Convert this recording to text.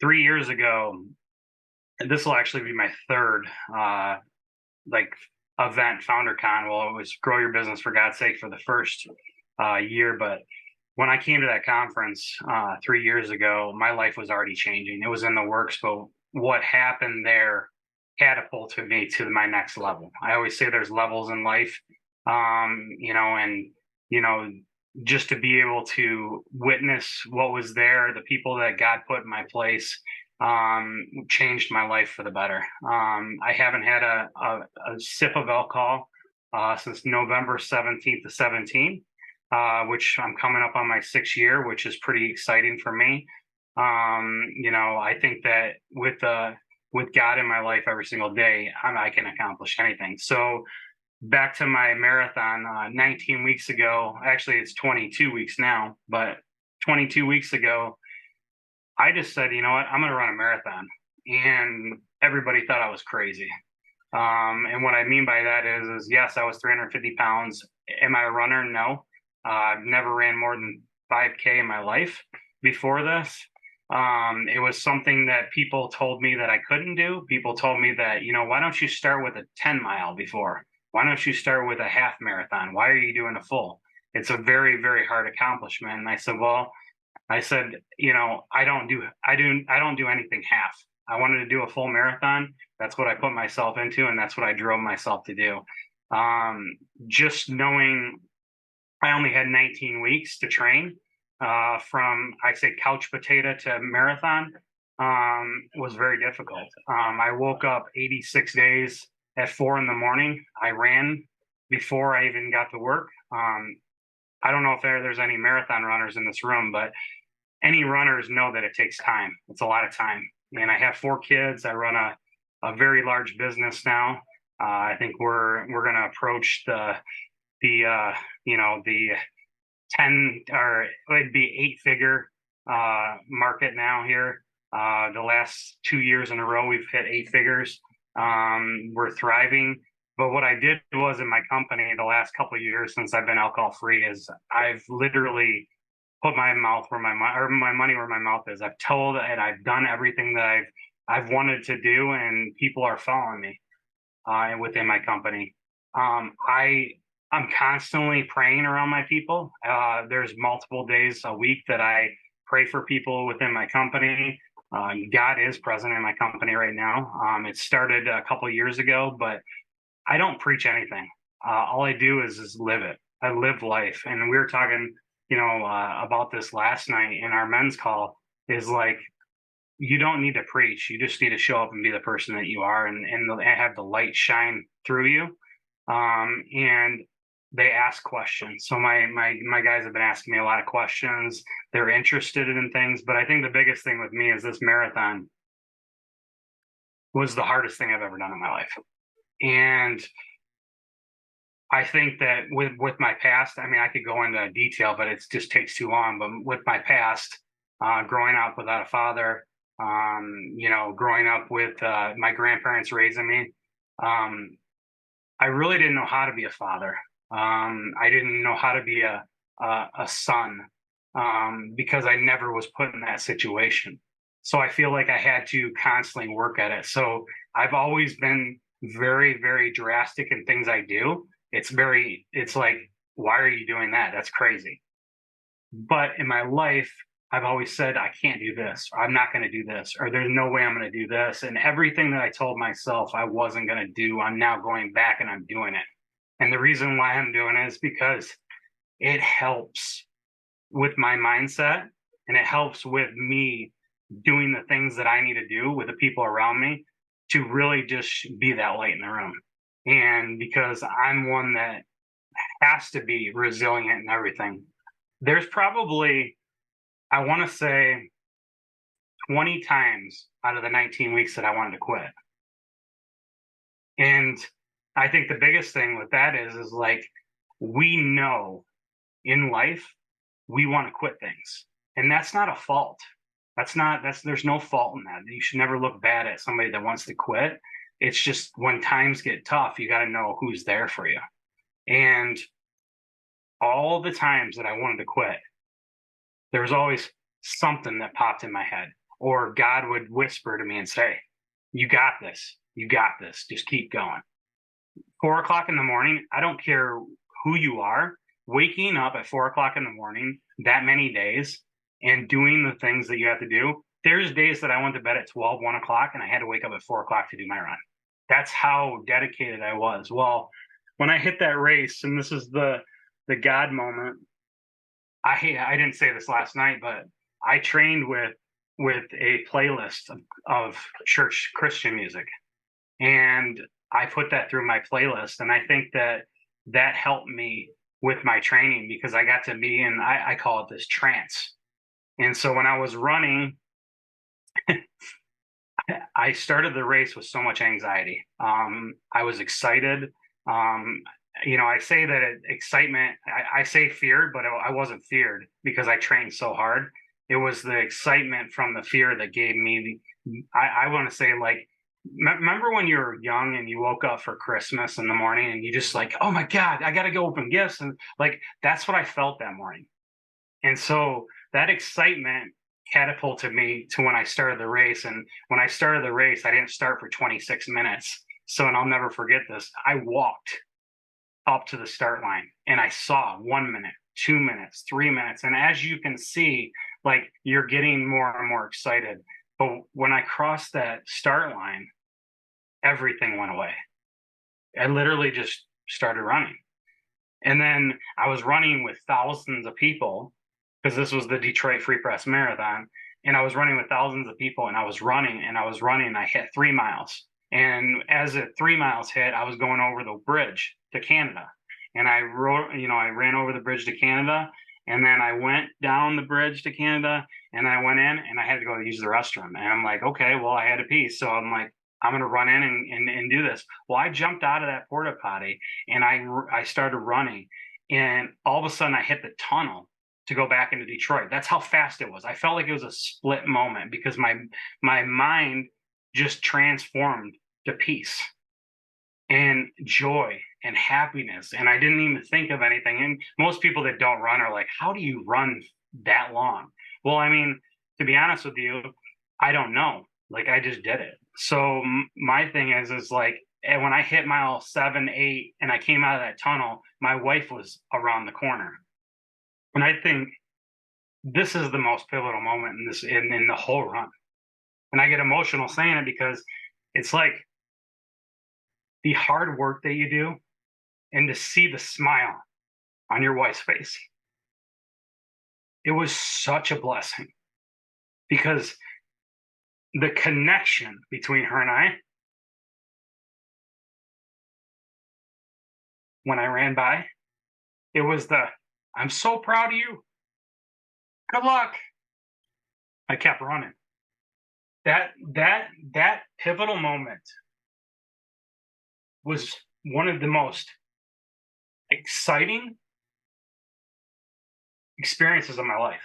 3 years ago, and this will actually be my third like event, FounderCon. Well, it was Grow Your Business for God's Sake for the first year, but when I came to that conference 3 years ago, my life was already changing. It was in the works, but what happened there catapulted me to my next level. I always say there's levels in life, and you know, just to be able to witness what was there, the people that God put in my place, changed my life for the better. I haven't had a sip of alcohol since November 17th to 17th, which I'm coming up on my 6th year, which is pretty exciting for me. I think that with God in my life every single day, I can accomplish anything. So back to my marathon 19 weeks ago. Actually, it's 22 weeks now, but 22 weeks ago, I just said, you know what, I'm going to run a marathon. And everybody thought I was crazy. And what I mean by that is yes, I was 350 pounds. Am I a runner? No. I've never ran more than 5K in my life before this. It was something that people told me that I couldn't do. People told me that, why don't you start with a 10 mile before? Why don't you start with a half marathon? Why are you doing a full? It's a very, very hard accomplishment. And I said, well, I don't do anything half. I wanted to do a full marathon. That's what I put myself into, and that's what I drove myself to do. Just knowing I only had 19 weeks to train, from I say couch potato to marathon, was very difficult. I woke up 86 days at 4 in the morning. I ran before I even got to work. I don't know if there's any marathon runners in this room, but any runners know that it takes time. It's a lot of time. And I have 4 kids. I run a very large business now. I think we're going to approach the 10, or it'd be 8-figure market now here. The last 2 years in a row, we've hit 8 figures. We're thriving. But what I did was in my company the last couple of years since I've been alcohol free is I've literally put my money where my mouth is. I've told and I've done everything that I've wanted to do, and people are following me within my company. I'm constantly praying around my people. There's multiple days a week that I pray for people within my company. God is present in my company right now. It started a couple years ago, but I don't preach anything. All I do is live it. I live life. And we were talking, about this last night in our men's call. Is like, you don't need to preach. You just need to show up and be the person that you are, and have the light shine through you. And they ask questions. So my guys have been asking me a lot of questions. They're interested in things, but I think the biggest thing with me is this marathon was the hardest thing I've ever done in my life. And I think that with my past, I mean, I could go into detail, but it just takes too long. But with my past, growing up without a father, growing up with my grandparents raising me, I really didn't know how to be a father. I didn't know how to be a son, because I never was put in that situation. So I feel like I had to constantly work at it. So I've always been very, very drastic in things I do. It's like, why are you doing that? That's crazy. But in my life, I've always said, I can't do this, or I'm not going to do this, or there's no way I'm going to do this. And everything that I told myself I wasn't going to do, I'm now going back and I'm doing it. And the reason why I'm doing it is because it helps with my mindset, and it helps with me doing the things that I need to do with the people around me to really just be that light in the room. And because I'm one that has to be resilient in everything, there's probably, I want to say, 20 times out of the 19 weeks that I wanted to quit. And I think the biggest thing with that is like, we know in life we want to quit things. And that's not a fault. There's no fault in that. You should never look bad at somebody that wants to quit. It's just when times get tough, you got to know who's there for you. And all the times that I wanted to quit, there was always something that popped in my head. or God would whisper to me and say, "You got this. You got this. Just keep going." 4 o'clock in the morning, I don't care who you are, waking up at 4 o'clock in the morning that many days and doing the things that you have to do. There's days that I went to bed at 12, 1 o'clock, and I had to wake up at 4 o'clock to do my run. That's how dedicated I was. Well, when I hit that race, and this is the God moment, I didn't say this last night, but I trained with a playlist of church Christian music, and I put that through my playlist, and I think that that helped me with my training because I got to be in, I call it this trance. And so when I was running, I started the race with so much anxiety. I was excited. Um, I say that excitement, I say feared, but I wasn't feared because I trained so hard. It was the excitement from the fear that gave me I want to say, like, remember when you were young and you woke up for Christmas in the morning and you just like, oh my God, I got to go open gifts. And like, that's what I felt that morning. And so that excitement catapulted me to when I started the race. And when I started the race, I didn't start for 26 minutes. So, and I'll never forget this. I walked up to the start line and I saw 1 minute, 2 minutes, 3 minutes. And as you can see, like, you're getting more and more excited. But when I crossed that start line, everything went away. I literally just started running. And then I was running with thousands of people because this was the Detroit Free Press Marathon. And I was running with thousands of people and I was running and I was running. And I hit 3 miles. And as the 3 miles hit, I was going over the bridge to Canada. And I I ran over the bridge to Canada. And then I went down the bridge to Canada and I went in and I had to go use the restroom. And I'm like, okay, well, I had to pee. So I'm like, I'm going to run in and do this. Well, I jumped out of that porta potty and I started running. And all of a sudden I hit the tunnel to go back into Detroit. That's how fast it was. I felt like it was a split moment because my mind just transformed to peace and joy and happiness. And I didn't even think of anything. And most people that don't run are like, how do you run that long? Well, I mean, to be honest with you, I don't know. Like, I just did it. So my thing is like, and when I hit mile 7, 8, and I came out of that tunnel, my wife was around the corner. And I think this is the most pivotal moment in the whole run. And I get emotional saying it because it's like the hard work that you do and to see the smile on your wife's face. It was such a blessing because the connection between her and I, when I ran by, it was I'm so proud of you. Good luck. I kept running. That pivotal moment was one of the most exciting experiences of my life.